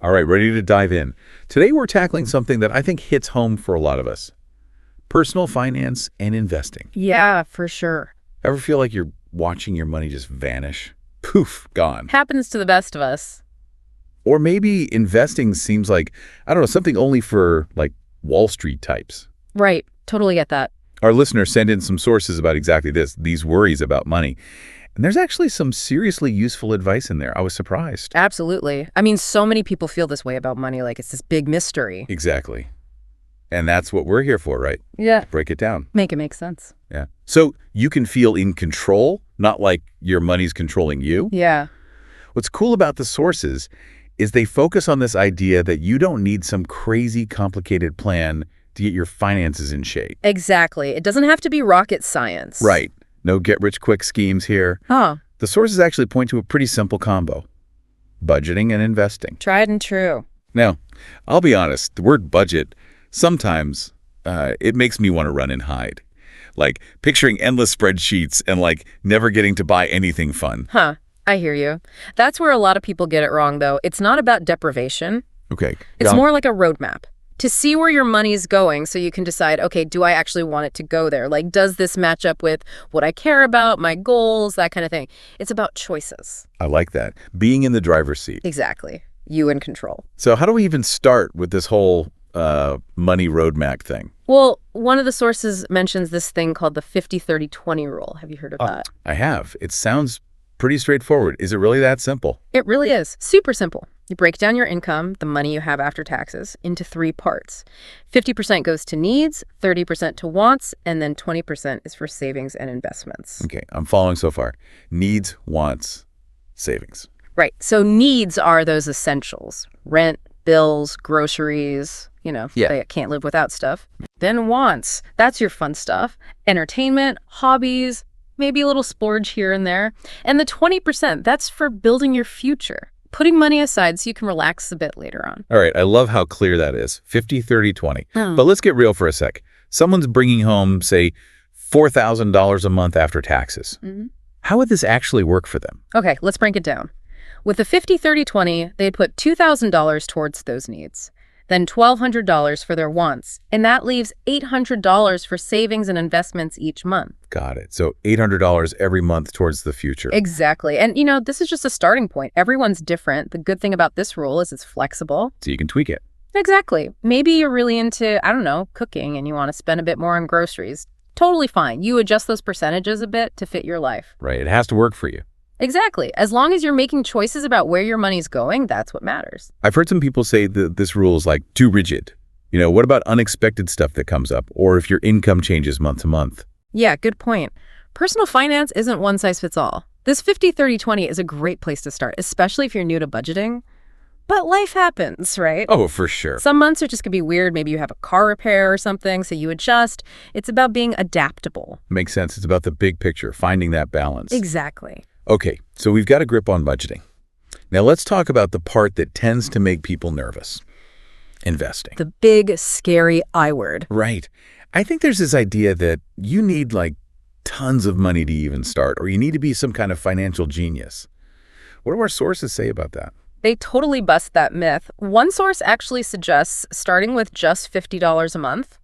All right, ready to dive in. Today we're tackling something that I think hits home for a lot of us. Personal finance and investing. Yeah, for sure. Ever feel like you're watching your money just vanish? Poof, gone. Happens to the best of us. Or maybe investing seems like, I don't know, something only for like Wall Street types. Right. Totally get that. Our listeners send in some sources about exactly this, these worries about money. And there's actually some seriously useful advice in there. I was surprised. Absolutely. I mean, so many people feel this way about money, like it's this big mystery. Exactly. And that's what we're here for, right? Yeah. Break it down. Make it make sense. Yeah. So you can feel in control, not like your money's controlling you. Yeah. What's cool about the sources is they focus on this idea that you don't need some crazy complicated plan to get your finances in shape. Exactly. It doesn't have to be rocket science. Right. No get-rich-quick schemes here. Huh. The sources actually point to a pretty simple combo: budgeting and investing. Tried and true. Now, I'll be honest, the word budget, sometimes it makes me want to run and hide. Like picturing endless spreadsheets and like never getting to buy anything fun. Huh. I hear you. That's where a lot of people get it wrong, though. It's not about deprivation. Okay. It's more like a roadmap to see where your money's going so you can decide, okay, do I actually want it to go there? Like, does this match up with what I care about, my goals, that kind of thing? It's about choices. I like that. Being in the driver's seat. Exactly. You in control. So how do we even start with this whole money roadmap thing? Well, one of the sources mentions this thing called the 50-30-20 rule. Have you heard of that? I have. It sounds pretty straightforward. Is it really that simple? It really is. Super simple. You break down your income, the money you have after taxes, into 3 parts. 50% goes to needs, 30% to wants, and then 20% is for savings and investments. Okay, I'm following so far. Needs, wants, savings. Right. So needs are those essentials: rent, bills, groceries, they can't live without stuff. Then wants, that's your fun stuff: entertainment, hobbies, maybe a little splurge here and there. And the 20%, that's for building your future, putting money aside so you can relax a bit later on. All right, I love how clear that is. 50, 30, 20. Oh. But let's get real for a sec. Someone's bringing home, say, $4,000 a month after taxes. Mm-hmm. How would this actually work for them? Okay, let's break it down. With the 50-30-20, they'd put $2,000 towards those needs, then $1,200 for their wants, and that leaves $800 for savings and investments each month. Got it. So $800 every month towards the future. Exactly. And, this is just a starting point. Everyone's different. The good thing about this rule is it's flexible. So you can tweak it. Exactly. Maybe you're really into, cooking and you want to spend a bit more on groceries. Totally fine. You adjust those percentages a bit to fit your life. Right. It has to work for you. Exactly. As long as you're making choices about where your money's going, that's what matters. I've heard some people say that this rule is like too rigid. What about unexpected stuff that comes up, or if your income changes month to month? Yeah, good point. Personal finance isn't one size fits all. This 50-30-20 is a great place to start, especially if you're new to budgeting. But life happens, right? Oh, for sure. Some months are just going to be weird. Maybe you have a car repair or something, so you adjust. It's about being adaptable. Makes sense. It's about the big picture, finding that balance. Exactly. Okay, so we've got a grip on budgeting. Now let's talk about the part that tends to make people nervous: investing. The big, scary I word. Right. I think there's this idea that you need like tons of money to even start, or you need to be some kind of financial genius. What do our sources say about that? They totally bust that myth. One source actually suggests starting with just $50 a month.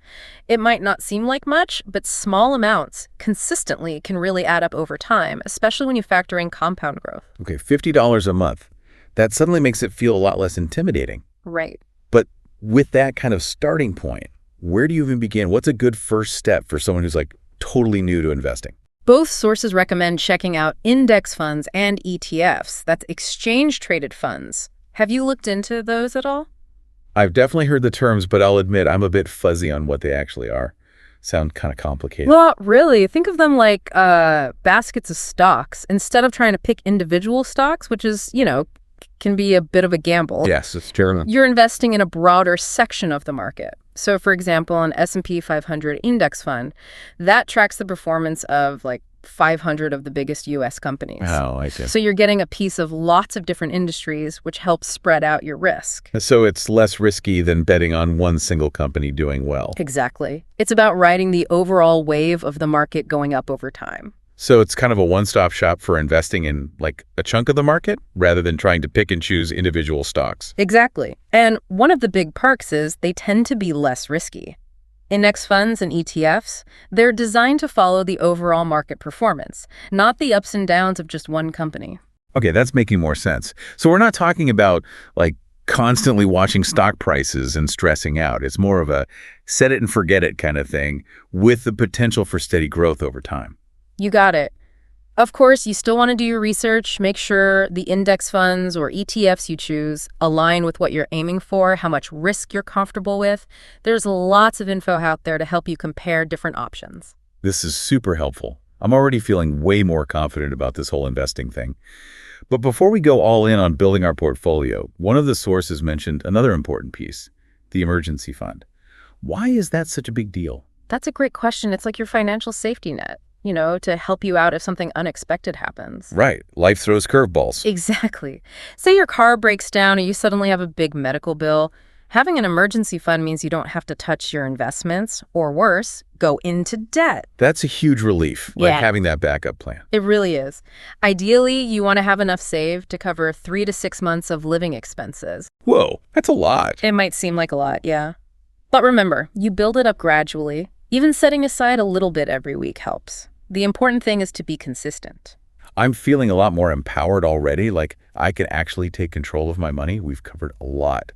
It might not seem like much, but small amounts consistently can really add up over time, especially when you factor in compound growth. Okay, $50 a month. That suddenly makes it feel a lot less intimidating. Right. But with that kind of starting point, where do you even begin? What's a good first step for someone who's like totally new to investing? Both sources recommend checking out index funds and ETFs. That's exchange-traded funds. Have you looked into those at all? I've definitely heard the terms, but I'll admit I'm a bit fuzzy on what they actually are. Sound kind of complicated. Well, really, think of them like baskets of stocks. Instead of trying to pick individual stocks, which is, can be a bit of a gamble. Yes, it's true. You're investing in a broader section of the market. So, for example, an S&P 500 index fund, that tracks the performance of like 500 of the biggest U.S. companies. Oh, I see. So you're getting a piece of lots of different industries, which helps spread out your risk. So it's less risky than betting on one single company doing well. Exactly. It's about riding the overall wave of the market going up over time. So it's kind of a one-stop shop for investing in like a chunk of the market rather than trying to pick and choose individual stocks. Exactly. And one of the big perks is they tend to be less risky. Index funds and ETFs, they're designed to follow the overall market performance, not the ups and downs of just one company. Okay, that's making more sense. So we're not talking about like constantly watching stock prices and stressing out. It's more of a set it and forget it kind of thing with the potential for steady growth over time. You got it. Of course, you still want to do your research, make sure the index funds or ETFs you choose align with what you're aiming for, how much risk you're comfortable with. There's lots of info out there to help you compare different options. This is super helpful. I'm already feeling way more confident about this whole investing thing. But before we go all in on building our portfolio, one of the sources mentioned another important piece, the emergency fund. Why is that such a big deal? That's a great question. It's like your financial safety net, to help you out if something unexpected happens. Right. Life throws curveballs. Exactly. Say your car breaks down or you suddenly have a big medical bill. Having an emergency fund means you don't have to touch your investments, or worse, go into debt. That's a huge relief, like Yeah. having that backup plan. It really is. Ideally, you want to have enough saved to cover 3 to 6 months of living expenses. Whoa, that's a lot. It might seem like a lot, yeah. But remember, you build it up gradually. Even setting aside a little bit every week helps. The important thing is to be consistent. I'm feeling a lot more empowered already, like I can actually take control of my money. We've covered a lot,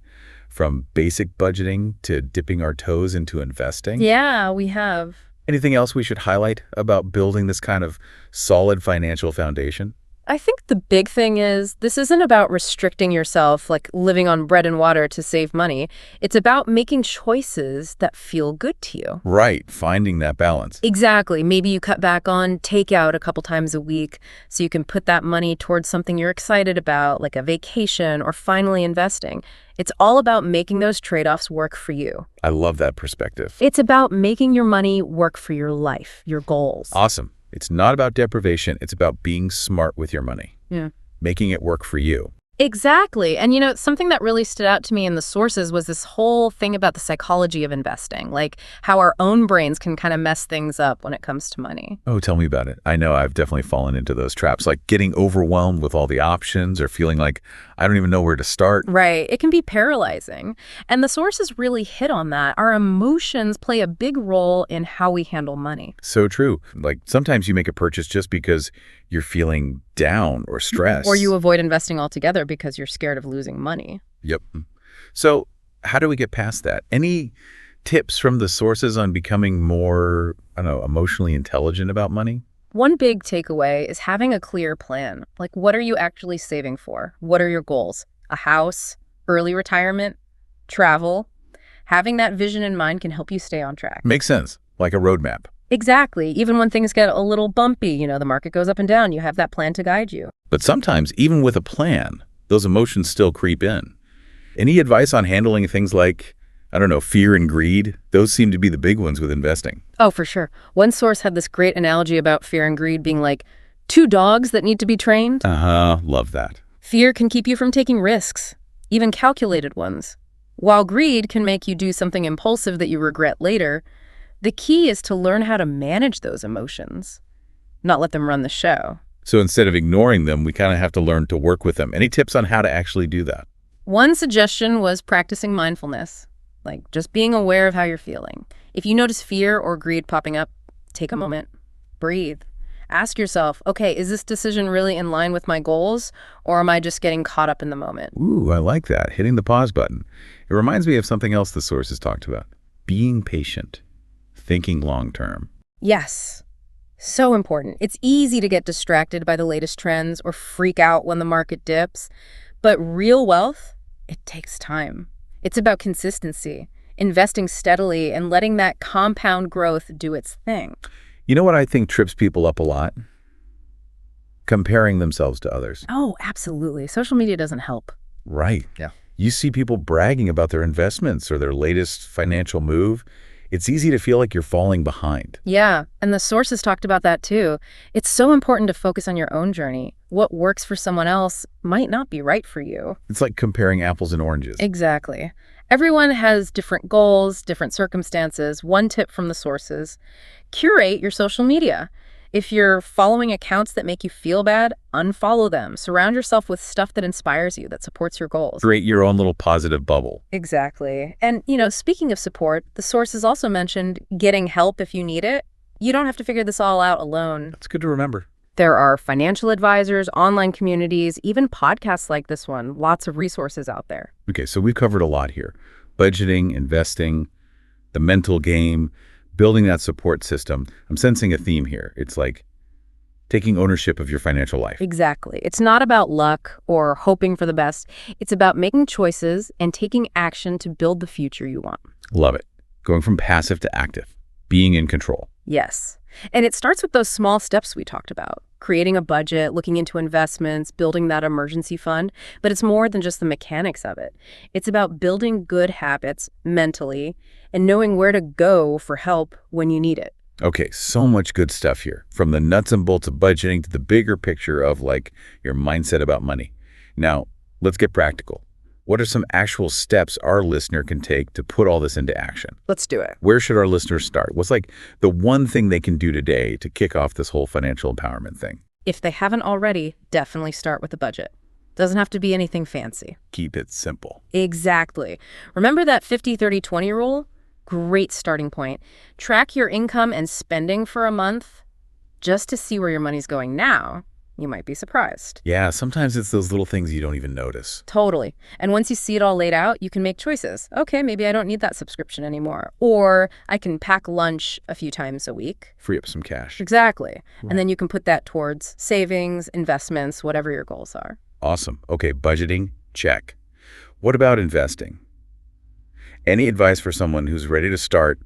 from basic budgeting to dipping our toes into investing. Yeah, we have. Anything else we should highlight about building this kind of solid financial foundation? I think the big thing is this isn't about restricting yourself, like living on bread and water to save money. It's about making choices that feel good to you. Right, finding that balance. Exactly. Maybe you cut back on takeout a couple times a week so you can put that money towards something you're excited about, like a vacation or finally investing. It's all about making those trade-offs work for you. I love that perspective. It's about making your money work for your life, your goals. Awesome. It's not about deprivation. It's about being smart with your money. Yeah. Making it work for you. Exactly. And something that really stood out to me in the sources was this whole thing about the psychology of investing, like how our own brains can kind of mess things up when it comes to money. Oh, tell me about it. I know I've definitely fallen into those traps, like getting overwhelmed with all the options or feeling like I don't even know where to start. Right. It can be paralyzing. And the sources really hit on that. Our emotions play a big role in how we handle money. So true. Like sometimes you make a purchase just because you're feeling down or stressed. Or you avoid investing altogether because you're scared of losing money. Yep. So how do we get past that? Any tips from the sources on becoming more, emotionally intelligent about money? One big takeaway is having a clear plan. Like, what are you actually saving for? What are your goals? A house, early retirement, travel? Having that vision in mind can help you stay on track. Makes sense. Like a roadmap. Exactly. Even when things get a little bumpy, the market goes up and down, you have that plan to guide you. But sometimes, even with a plan, those emotions still creep in. Any advice on handling things like, fear and greed? Those seem to be the big ones with investing. Oh, for sure. One source had this great analogy about fear and greed being like 2 dogs that need to be trained. Love that. Fear can keep you from taking risks, even calculated ones. While greed can make you do something impulsive that you regret later, the key is to learn how to manage those emotions, not let them run the show. So instead of ignoring them, we kind of have to learn to work with them. Any tips on how to actually do that? One suggestion was practicing mindfulness, like just being aware of how you're feeling. If you notice fear or greed popping up, take a moment, breathe. Ask yourself, okay, is this decision really in line with my goals, or am I just getting caught up in the moment? Ooh, I like that. Hitting the pause button. It reminds me of something else the sources talked about. Being patient. Thinking long term. Yes. So important. It's easy to get distracted by the latest trends or freak out when the market dips. But real wealth, it takes time. It's about consistency, investing steadily, and letting that compound growth do its thing. You know what I think trips people up a lot? Comparing themselves to others. Oh, absolutely. Social media doesn't help. Right. Yeah. You see people bragging about their investments or their latest financial move. It's easy to feel like you're falling behind. Yeah, and the sources talked about that too. It's so important to focus on your own journey. What works for someone else might not be right for you. It's like comparing apples and oranges. Exactly. Everyone has different goals, different circumstances. One tip from the sources: curate your social media. If you're following accounts that make you feel bad, unfollow them. Surround yourself with stuff that inspires you, that supports your goals. Create your own little positive bubble. Exactly. And, speaking of support, the sources also mentioned getting help if you need it. You don't have to figure this all out alone. That's good to remember. There are financial advisors, online communities, even podcasts like this one. Lots of resources out there. Okay, so we've covered a lot here. Budgeting, investing, the mental game, building that support system. I'm sensing a theme here. It's like taking ownership of your financial life. Exactly. It's not about luck or hoping for the best. It's about making choices and taking action to build the future you want. Love it. Going from passive to active, being in control. Yes. And it starts with those small steps we talked about. Creating a budget, looking into investments, building that emergency fund. But it's more than just the mechanics of it. It's about building good habits mentally and knowing where to go for help when you need it. Okay, so much good stuff here. From the nuts and bolts of budgeting to the bigger picture of your mindset about money. Now, let's get practical. What are some actual steps our listener can take to put all this into action? Let's do it. Where should our listeners start? What's the one thing they can do today to kick off this whole financial empowerment thing? If they haven't already, definitely start with a budget. Doesn't have to be anything fancy. Keep it simple. Exactly. Remember that 50-30-20 rule? Great starting point. Track your income and spending for a month just to see where your money's going now. You might be surprised. Yeah, sometimes it's those little things you don't even notice. Totally. And once you see it all laid out, you can make choices. Okay, maybe I don't need that subscription anymore. Or I can pack lunch a few times a week. Free up some cash. Exactly. Right. And then you can put that towards savings, investments, whatever your goals are. Awesome. Okay, budgeting, check. What about investing? Any advice for someone who's ready to start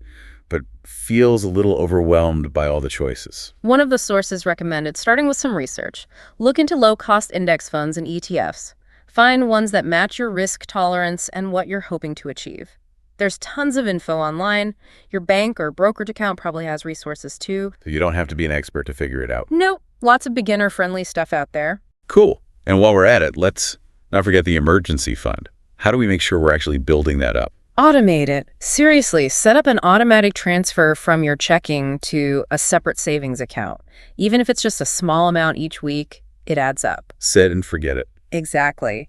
but feels a little overwhelmed by all the choices? One of the sources recommended starting with some research. Look into low-cost index funds and ETFs. Find ones that match your risk tolerance and what you're hoping to achieve. There's tons of info online. Your bank or brokerage account probably has resources too. So you don't have to be an expert to figure it out. Nope. Lots of beginner-friendly stuff out there. Cool. And while we're at it, let's not forget the emergency fund. How do we make sure we're actually building that up? Automate it. Seriously, set up an automatic transfer from your checking to a separate savings account. Even if it's just a small amount each week, it adds up. Set and forget it. Exactly.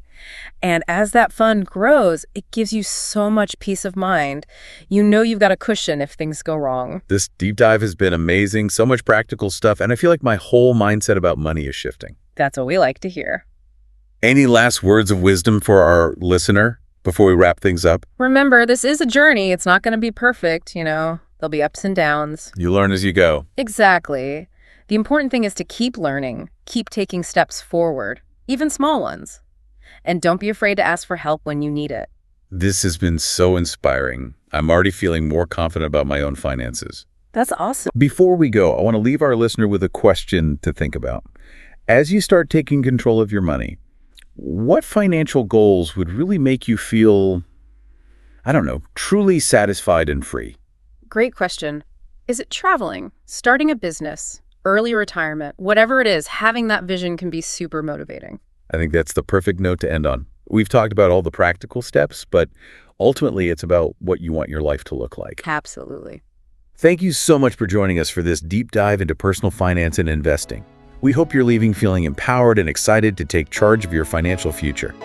And as that fund grows, it gives you so much peace of mind. You know you've got a cushion if things go wrong. This deep dive has been amazing. So much practical stuff. And I feel like my whole mindset about money is shifting. That's what we like to hear. Any last words of wisdom for our listener before we wrap things up? Remember, this is a journey. It's not going to be perfect, There'll be ups and downs. You learn as you go. Exactly. The important thing is to keep learning, keep taking steps forward, even small ones. And don't be afraid to ask for help when you need it. This has been so inspiring. I'm already feeling more confident about my own finances. That's awesome. Before we go, I want to leave our listener with a question to think about. As you start taking control of your money, what financial goals would really make you feel, truly satisfied and free? Great question. Is it traveling, starting a business, early retirement? Whatever it is, having that vision can be super motivating. I think that's the perfect note to end on. We've talked about all the practical steps, but ultimately it's about what you want your life to look like. Absolutely. Thank you so much for joining us for this deep dive into personal finance and investing. We hope you're leaving feeling empowered and excited to take charge of your financial future.